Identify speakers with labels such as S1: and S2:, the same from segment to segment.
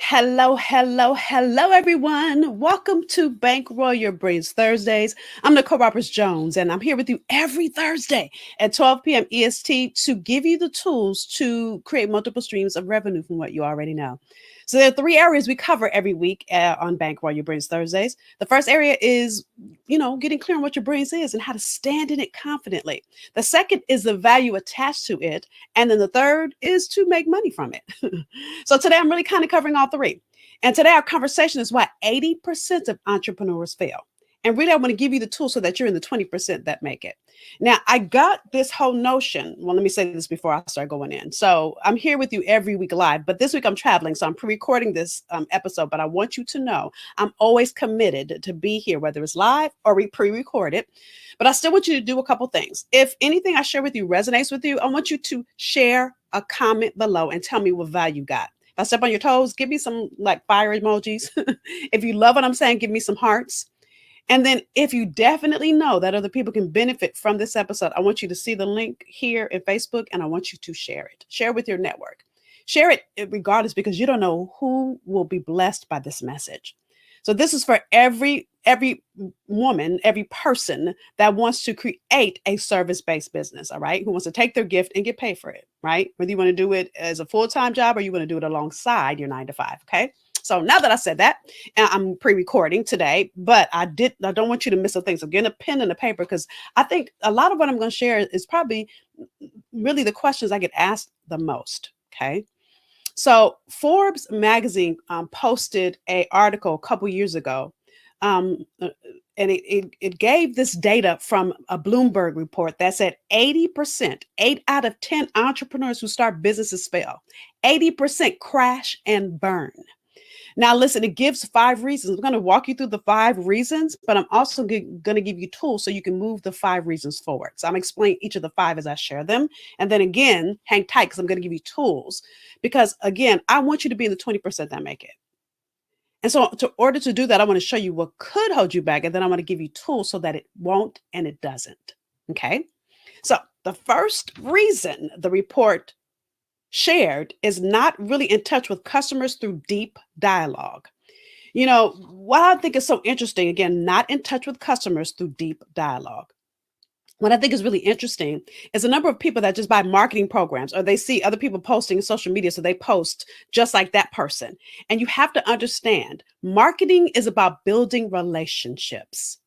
S1: Hello, hello, hello, everyone. Welcome to Bankroll Your Brains Thursdays. I'm Nicole Roberts Jones, and I'm here with you every Thursday at 12 p.m. EST to give you the tools to create multiple streams of revenue from what you already know. So there are three areas we cover every week on Bankroll Your Brains Thursdays. The first area is, getting clear on what your brains is and how to stand in it confidently. The second is the value attached to it. And then the third is to make money from it. So today I'm really kind of covering all three. And today our conversation is why 80% of entrepreneurs fail. And really, I want to give you the tools so that you're in the 20% that make it. Now, I got this whole notion. Well, let me say this before I start going in. So I'm here with you every week live, but this week I'm traveling. So I'm pre-recording this episode, but I want you to know I'm always committed to be here, whether it's live or pre-recorded. But I still want you to do a couple things. If anything I share with you resonates with you, I want you to share a comment below and tell me what value you got. If I step on your toes, give me some like fire emojis. If you love what I'm saying, give me some hearts. And then if you definitely know that other people can benefit from this episode, I want you to see the link here in Facebook and I want you to share it. Share it with your network. Share it regardless because you don't know who will be blessed by this message. So this is for every woman, every person that wants to create a service-based business, all right? Who wants to take their gift and get paid for it, right? Whether you want to do it as a full-time job or you want to do it alongside your 9 to 5, okay? So now that I said that, I'm pre-recording today, but I don't want you to miss a thing. So get a pen and a paper because I think a lot of what I'm going to share is probably really the questions I get asked the most, okay? So Forbes magazine posted an article a couple years ago, and it gave this data from a Bloomberg report that said 80%, 8 out of 10 entrepreneurs who start businesses fail. 80% crash and burn. Now, listen, it gives 5 reasons. I'm going to walk you through the 5 reasons, but I'm also going to give you tools so you can move the 5 reasons forward. So I'm explaining each of the 5 as I share them. And then again, hang tight because I'm going to give you tools because again, I want you to be in the 20% that make it. And so in order to do that, I want to show you what could hold you back. And then I want to give you tools so that it won't and it doesn't. Okay. So the first reason the report shared is not really in touch with customers through deep dialogue. What I think is so interesting, again, not in touch with customers through deep dialogue. What I think is really interesting is a number of people that just buy marketing programs or they see other people posting in social media. So they post just like that person. And you have to understand marketing is about building relationships.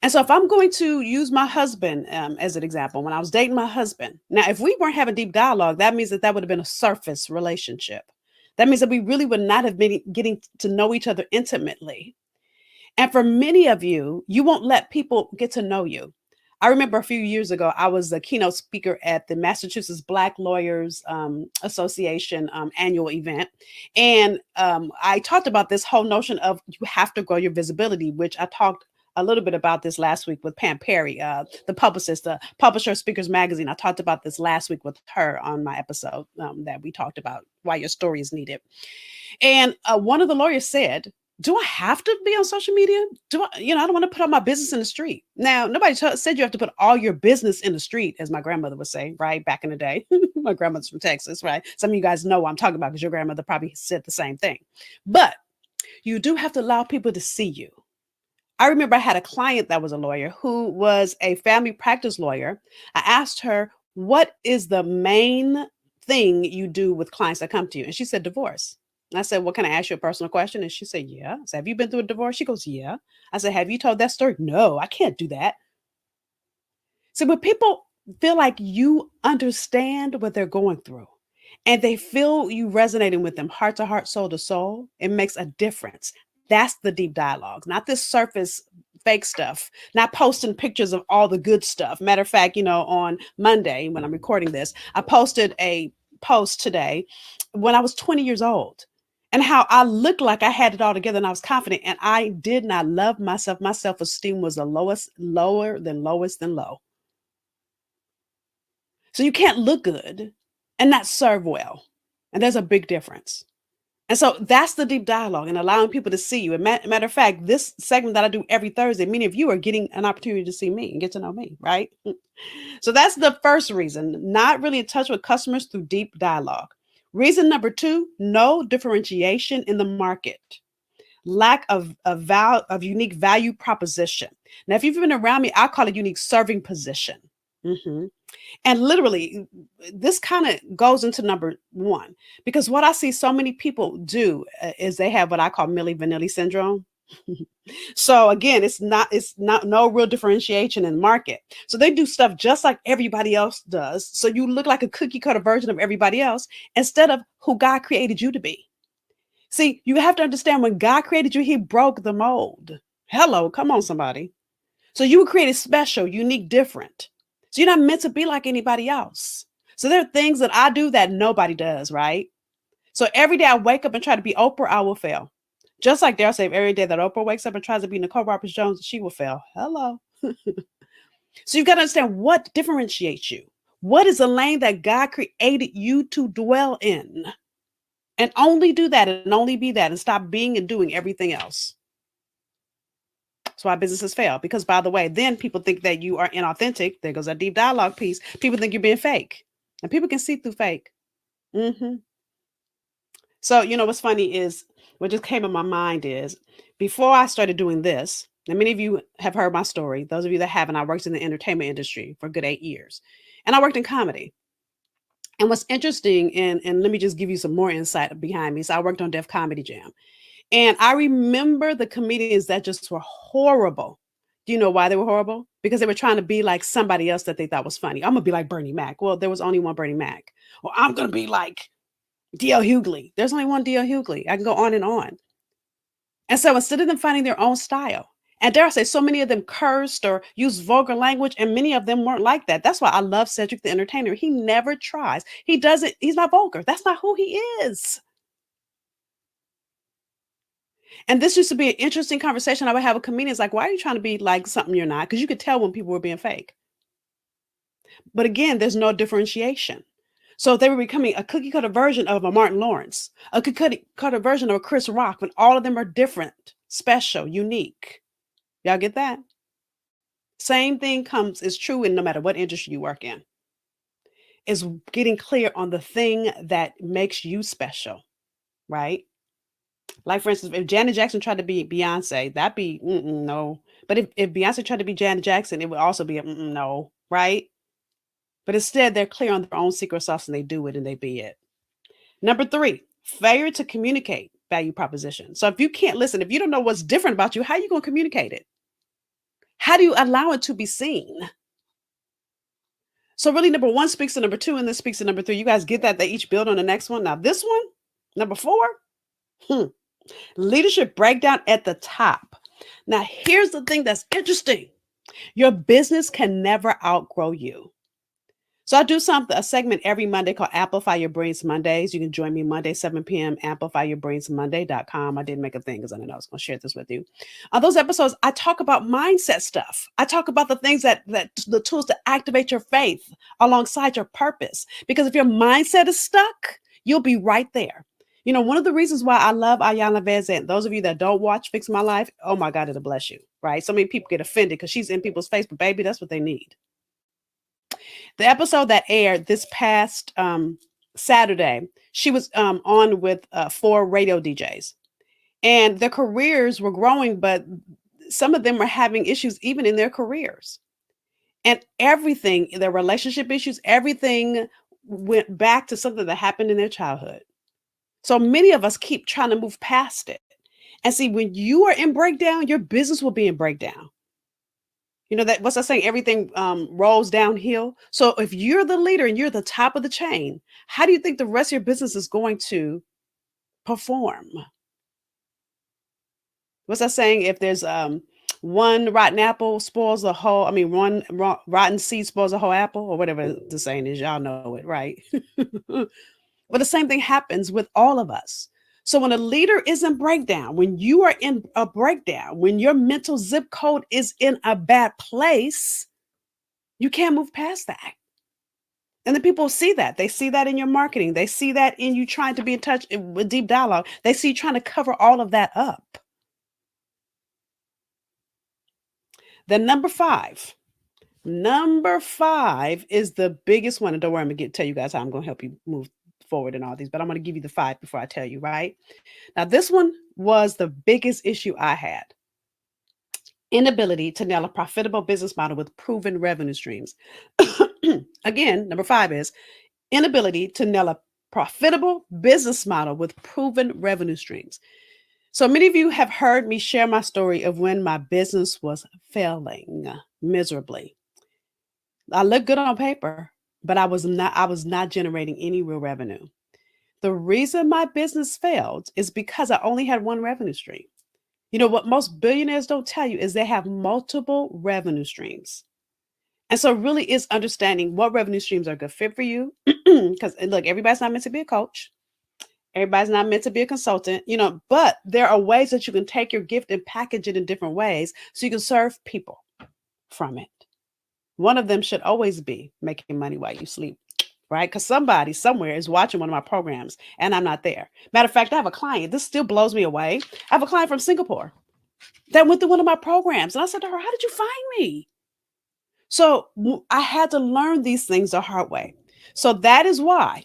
S1: And so if I'm going to use my husband as an example, when I was dating my husband, now, if we weren't having deep dialogue, that means that would have been a surface relationship. That means that we really would not have been getting to know each other intimately. And for many of you, you won't let people get to know you. I remember a few years ago, I was a keynote speaker at the Massachusetts Black Lawyers Association annual event. And I talked about this whole notion of you have to grow your visibility, which I talked a little bit about this last week with Pam Perry, the publicist, the publisher of Speakers Magazine. I talked about this last week with her on my episode that we talked about why your story is needed. And one of the lawyers said, do I have to be on social media? I don't want to put all my business in the street. Now, nobody said you have to put all your business in the street, as my grandmother would say, right? Back in the day. My grandmother's from Texas, right? Some of you guys know what I'm talking about because your grandmother probably said the same thing. But you do have to allow people to see you. I remember I had a client that was a lawyer who was a family practice lawyer. I asked her, what is the main thing you do with clients that come to you? And she said, divorce. And I said, well, can I ask you a personal question? And she said, yeah. I said, have you been through a divorce? She goes, yeah. I said, have you told that story? No, I can't do that. So when people feel like you understand what they're going through and they feel you resonating with them heart to heart, soul to soul, it makes a difference. That's the deep dialogue, not this surface fake stuff, not posting pictures of all the good stuff. Matter of fact, on Monday, when I'm recording this, I posted a post today when I was 20 years old and how I looked like I had it all together and I was confident and I did not love myself. My self-esteem was the lower than lowest than low. So you can't look good and not serve well. And there's a big difference. And so that's the deep dialogue and allowing people to see you. And matter of fact, this segment that I do every Thursday, many of you are getting an opportunity to see me and get to know me, right? So that's the first reason, not really in touch with customers through deep dialogue. Reason number two, no differentiation in the market. Lack of unique value proposition. Now, if you've been around me, I call it unique serving position. Mhm. And literally, this kind of goes into number one because what I see so many people do is they have what I call Milli Vanilli syndrome. So again, it's not no real differentiation in the market. So they do stuff just like everybody else does. So you look like a cookie cutter version of everybody else instead of who God created you to be. See, you have to understand when God created you, he broke the mold. Hello, come on, somebody. So you were created special, unique, different. So you're not meant to be like anybody else. So there are things that I do that nobody does, right? So every day I wake up and try to be Oprah, I will fail. Just like Daryl said, every day that Oprah wakes up and tries to be Nicole Roberts Jones, she will fail. Hello. So you've got to understand what differentiates you. What is the lane that God created you to dwell in? And only do that and only be that and stop being and doing everything else. That's why businesses fail. Because by the way, then people think that you are inauthentic. There goes that deep dialogue piece. People think you're being fake. And people can see through fake. Hmm. So, what's funny is what just came in my mind is before I started doing this, and many of you have heard my story. Those of you that haven't, I worked in the entertainment industry for a good 8 years. And I worked in comedy. And what's interesting, and let me just give you some more insight behind me. So I worked on Def Comedy Jam. And I remember the comedians that just were horrible. Do you know why they were horrible? Because they were trying to be like somebody else that they thought was funny. I'm gonna be like Bernie Mac. Well, there was only one Bernie Mac. Or I'm gonna be like D.L. Hughley. There's only one D.L. Hughley. I can go on and on. And so instead of them finding their own style, and dare I say, so many of them cursed or used vulgar language, and many of them weren't like that. That's why I love Cedric the Entertainer. He never tries. He doesn't, he's not vulgar. That's not who he is. And this used to be an interesting conversation I would have with comedians like, why are you trying to be like something you're not? Because you could tell when people were being fake. But again, there's no differentiation. So they were becoming a cookie cutter version of a Martin Lawrence, a cookie cutter version of a Chris Rock, when all of them are different, special, unique. Y'all get that? Same thing is true in no matter what industry you work in. Is getting clear on the thing that makes you special, right? Like for instance, if Janet Jackson tried to be Beyonce, that'd be no. But if Beyonce tried to be Janet Jackson, it would also be a no, right? But instead, they're clear on their own secret sauce and they do it and they be it. Number three, failure to communicate value proposition. So if you can't listen, if you don't know what's different about you, how are you going to communicate it? How do you allow it to be seen? So really, number one speaks to number two, and this speaks to number three. You guys get that? They each build on the next one. Now, this one, number four, hmm, leadership breakdown at the top. Now, here's the thing that's interesting. Your business can never outgrow you. So I do a segment every Monday called Amplify Your Brains Mondays. You can join me Monday, 7 p.m., amplifyyourbrainsmonday.com. I didn't make a thing because I didn't know I was going to share this with you. On those episodes, I talk about mindset stuff. I talk about the things that the tools to activate your faith alongside your purpose. Because if your mindset is stuck, you'll be right there. One of the reasons why I love Ayanna Vanzant, those of you that don't watch Fix My Life, oh my God, it'll bless you, right? So many people get offended because she's in people's face, but baby, that's what they need. The episode that aired this past Saturday, she was on with 4 radio DJs, and their careers were growing, but some of them were having issues even in their careers. And everything, their relationship issues, everything went back to something that happened in their childhood. So many of us keep trying to move past it. And see, when you are in breakdown, your business will be in breakdown. That what's that saying? Everything rolls downhill. So if you're the leader and you're the top of the chain, how do you think the rest of your business is going to perform? What's that saying? If there's one rotten apple spoils the whole, I mean, one rotten seed spoils the whole apple, or whatever the saying is, y'all know it, right? But the same thing happens with all of us. So when a leader is in breakdown, when you are in a breakdown, when your mental zip code is in a bad place, you can't move past that. And the people see that. They see that in your marketing. They see that in you trying to be in touch with deep dialogue. They see you trying to cover all of that up. Then number five is the biggest one. And don't worry, I'm going to tell you guys how I'm going to help you move forward in all these, but I'm going to give you the 5 before I tell you, right? Now, this one was the biggest issue I had: inability to nail a profitable business model with proven revenue streams. Again, number 5 is inability to nail a profitable business model with proven revenue streams. So many of you have heard me share my story of when my business was failing miserably. I looked good on paper, but I was not generating any real revenue. The reason my business failed is because I only had one revenue stream. You know what most billionaires don't tell you is they have multiple revenue streams. And so really is understanding what revenue streams are a good fit for you. Because look, everybody's not meant to be a coach. Everybody's not meant to be a consultant, but there are ways that you can take your gift and package it in different ways so you can serve people from it. One of them should always be making money while you sleep, right? Because somebody somewhere is watching one of my programs and I'm not there. Matter of fact, I have a client. This still blows me away. I have a client from Singapore that went through one of my programs. And I said to her, "How did you find me?" So I had to learn these things the hard way. So that is why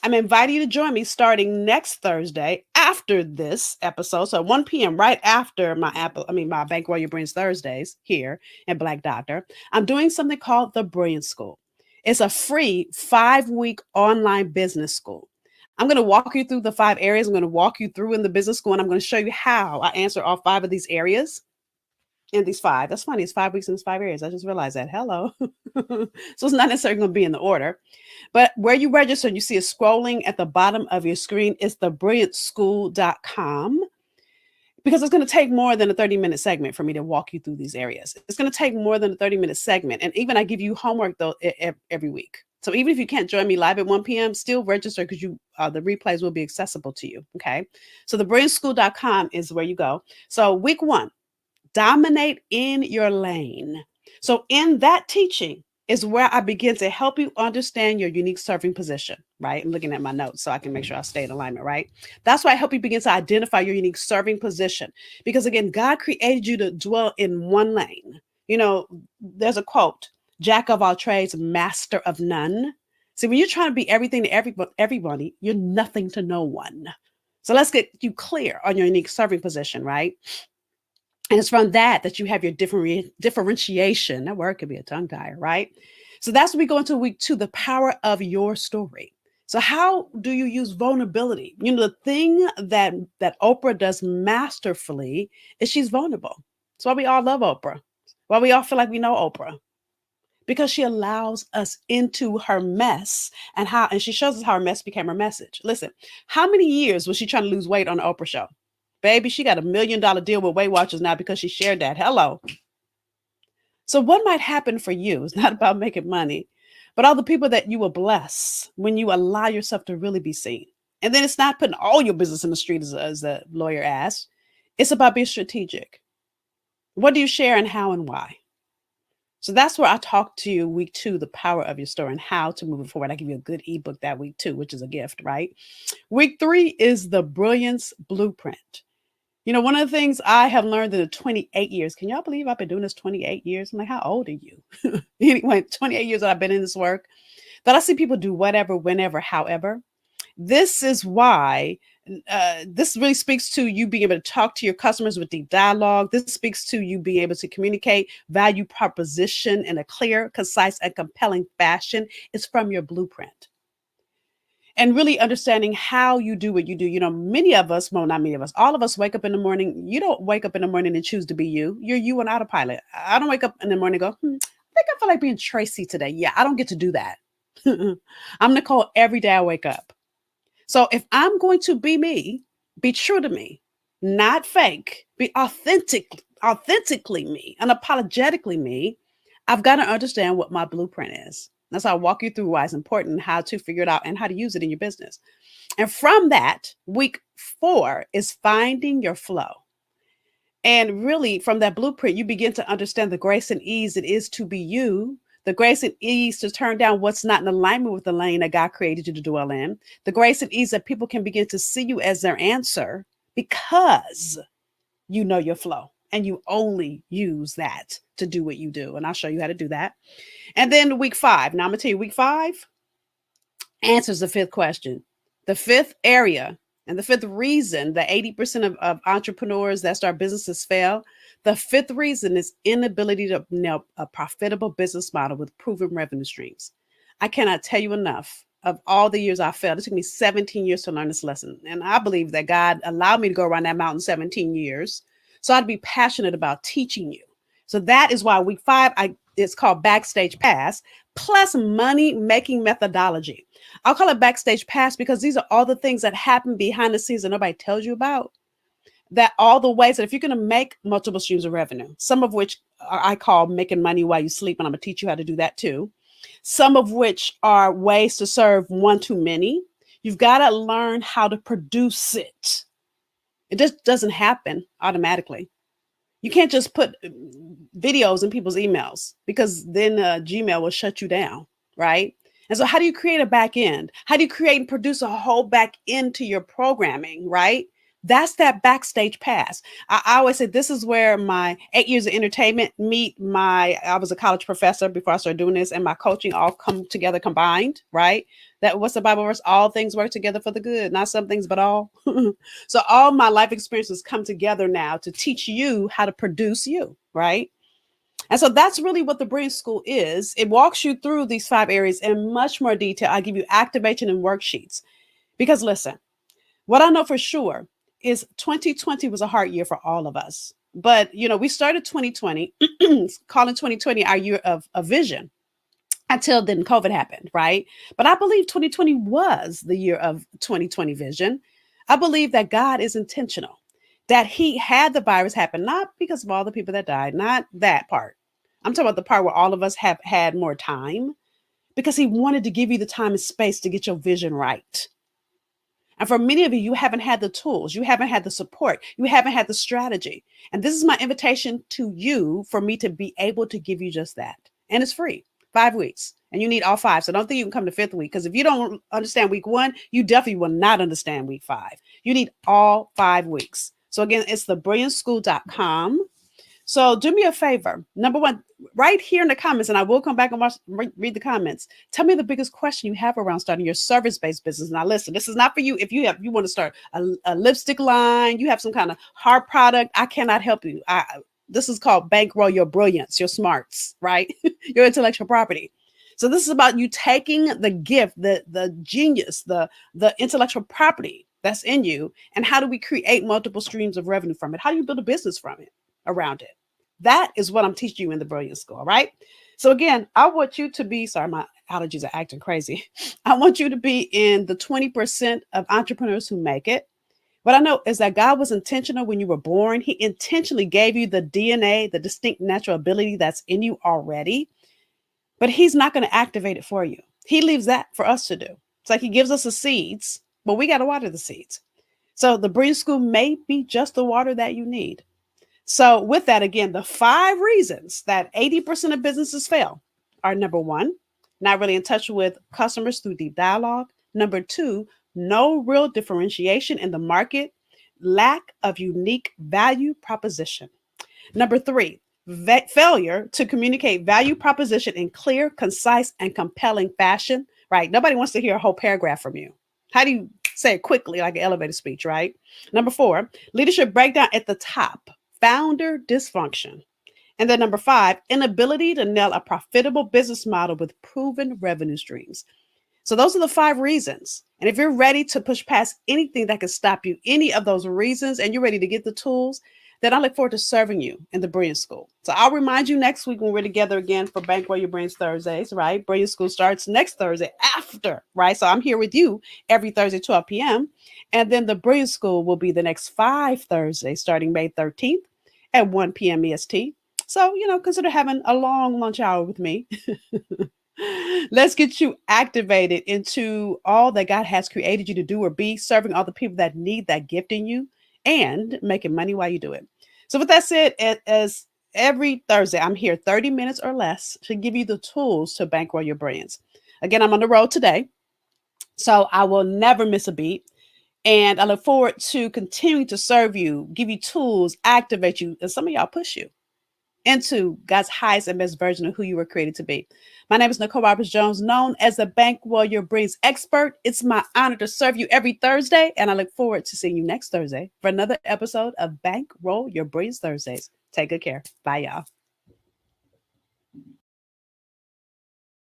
S1: I'm inviting you to join me starting next Thursday after this episode. So 1 p.m. right after my Bankroll Your Brains Thursdays here in Black Doctor. I'm doing something called the Brilliance School. It's a free 5-week online business school. I'm going to walk you through the 5 areas. I'm going to walk you through in the business school, and I'm going to show you how I answer all 5 of these areas in these 5. That's funny. It's 5 weeks in 5 areas. I just realized that. Hello. So it's not necessarily going to be in the order. But where you register, you see it scrolling at the bottom of your screen. It's thebrilliantschool.com, because it's going to take more than a 30-minute segment for me to walk you through these areas. It's going to take more than a 30-minute segment. And even I give you homework though every week. So even if you can't join me live at 1 p.m., still register, because the replays will be accessible to you. Okay. So thebrilliantschool.com is where you go. So week 1, dominate in your lane. So in that teaching is where I begin to help you understand your unique serving position, right? I'm looking at my notes so I can make sure I stay in alignment, right? That's why I help you begin to identify your unique serving position. Because again, God created you to dwell in one lane. There's a quote: "Jack of all trades, master of none." See, when you're trying to be everything to everybody, you're nothing to no one. So let's get you clear on your unique serving position, right? And it's from that you have your differentiation. That word could be a tongue tire, right? So that's when we go into week 2, the power of your story. So how do you use vulnerability? The thing that Oprah does masterfully is she's vulnerable. That's why we all love Oprah. Why we all feel like we know Oprah. Because she allows us into her mess and she shows us how her mess became her message. Listen, how many years was she trying to lose weight on the Oprah show? Baby, she got $1 million deal with Weight Watchers now because she shared that. Hello. So what might happen for you is not about making money, but all the people that you will bless when you allow yourself to really be seen. And then it's not putting all your business in the street, as the lawyer asked. It's about being strategic. What do you share and how and why? So that's where I talk to you week 2, the power of your story and how to move it forward. I give you a good ebook that week too, which is a gift, right? Week 3 is the Brilliance Blueprint. One of the things I have learned in the 28 years, can y'all believe I've been doing this 28 years? I'm like, how old are you? Anyway, 28 years that I've been in this work, that I see people do whatever, whenever, however. This is why this really speaks to you being able to talk to your customers with deep dialogue. This speaks to you being able to communicate value proposition in a clear, concise, and compelling fashion. It's from your blueprint. And really understanding how you do what you do. Many of us, well, not many of us, all of us wake up in the morning. You don't wake up in the morning and choose to be you. You're you on autopilot. I don't wake up in the morning and go, I think I feel like being Tracy today. Yeah, I don't get to do that. I'm Nicole every day I wake up. So if I'm going to be me, be true to me, not fake, be authentically me, unapologetically me, I've got to understand what my blueprint is. That's how I walk you through why it's important, how to figure it out, and how to use it in your business. And from that, week 4 is finding your flow. And really, from that blueprint, you begin to understand the grace and ease it is to be you, the grace and ease to turn down what's not in alignment with the lane that God created you to dwell in, the grace and ease that people can begin to see you as their answer because you know your flow and you only use that to do what you do. And I'll show you how to do that. And then week 5. Now I'm going to tell you, week 5 answers the 5th question. The fifth area and the fifth reason that 80% of entrepreneurs that start businesses fail, the fifth reason is inability to nail a profitable business model with proven revenue streams. I cannot tell you enough of all the years I failed. It took me 17 years to learn this lesson. And I believe that God allowed me to go around that mountain 17 years. So I'd be passionate about teaching you. So that is why week 5, it's called Backstage Pass plus money making methodology. I'll call it Backstage Pass because these are all the things that happen behind the scenes that nobody tells you about. That all the ways that if you're going to make multiple streams of revenue, some of which I call making money while you sleep, and I'm going to teach you how to do that too. Some of which are ways to serve one too many. You've got to learn how to produce it. It just doesn't happen automatically. You can't just put videos in people's emails because then Gmail will shut you down, right? And so how do you create a back end? How do you create and produce a whole back end to your programming, right? That's that backstage pass. I always say this is where my 8 years of entertainment meet I was a college professor before I started doing this, and my coaching all come together combined, right? That what's the Bible verse? All things work together for the good, not some things, but all. So all my life experiences come together now to teach you how to produce you, right? And so that's really what the Brilliance School is. It walks you through these 5 areas in much more detail. I give you activation and worksheets. Because listen, what I know for sure is 2020 was a hard year for all of us. But, we started 2020, calling 2020 our year of vision until then COVID happened, right? But I believe 2020 was the year of 2020 vision. I believe that God is intentional, that he had the virus happen, not because of all the people that died, not that part. I'm talking about the part where all of us have had more time because he wanted to give you the time and space to get your vision right. And for many of you, you haven't had the tools, you haven't had the support, you haven't had the strategy. And this is my invitation to you for me to be able to give you just that. And it's free, 5 weeks. And you need all 5. So don't think you can come to 5th week because if you don't understand week 1, you definitely will not understand week 5. You need all 5 weeks. So again, it's thebrillianceschool.com. So do me a favor. Number 1, right here in the comments, and I will come back and read the comments. Tell me the biggest question you have around starting your service-based business. Now, listen, this is not for you. If you want to start a lipstick line, you have some kind of hard product, I cannot help you. This is called Bankroll Your Brilliance, your smarts, right? Your intellectual property. So this is about you taking the gift, the genius, the intellectual property that's in you, and how do we create multiple streams of revenue from it? How do you build a business from it, around it? That is what I'm teaching you in the Brilliance School, all right? So again, I want you to be, sorry, my allergies are acting crazy. I want you to be in the 20% of entrepreneurs who make it. What I know is that God was intentional when you were born. He intentionally gave you the DNA, the distinct natural ability that's in you already, but he's not going to activate it for you. He leaves that for us to do. It's like he gives us the seeds, but we got to water the seeds. So the Brilliance School may be just the water that you need. So with that, again, the 5 reasons that 80% of businesses fail are: number 1, not really in touch with customers through deep dialogue. Number 2, no real differentiation in the market, lack of unique value proposition. Number 3, failure to communicate value proposition in clear, concise, and compelling fashion, right? Nobody wants to hear a whole paragraph from you. How do you say it quickly, like an elevator speech, right? Number 4, leadership breakdown at the top. Founder dysfunction. And then number 5, inability to nail a profitable business model with proven revenue streams. So those are the 5 reasons. And if you're ready to push past anything that can stop you, any of those reasons, and you're ready to get the tools, then I look forward to serving you in the Brilliance School. So I'll remind you next week when we're together again for Bankroll Your Brains Thursdays, right? Brilliance School starts next Thursday after, right? So I'm here with you every Thursday, 12 p.m. And then the Brilliance School will be the next 5 Thursdays starting May 13th at 1 p.m. EST. So, consider having a long lunch hour with me. Let's get you activated into all that God has created you to do or be, serving all the people that need that gift in you and making money while you do it. So with that said, as every Thursday, I'm here 30 minutes or less to give you the tools to bankroll your brands. Again, I'm on the road today, so I will never miss a beat. And I look forward to continuing to serve you, give you tools, activate you, and some of y'all push you. into God's highest and best version of who you were created to be. My name is Nicole Roberts Jones, known as the Bankroll Your Brings expert. It's my honor to serve you every Thursday, and I look forward to seeing you next Thursday for another episode of Bankroll Your Brings Thursdays. Take good care. Bye, y'all.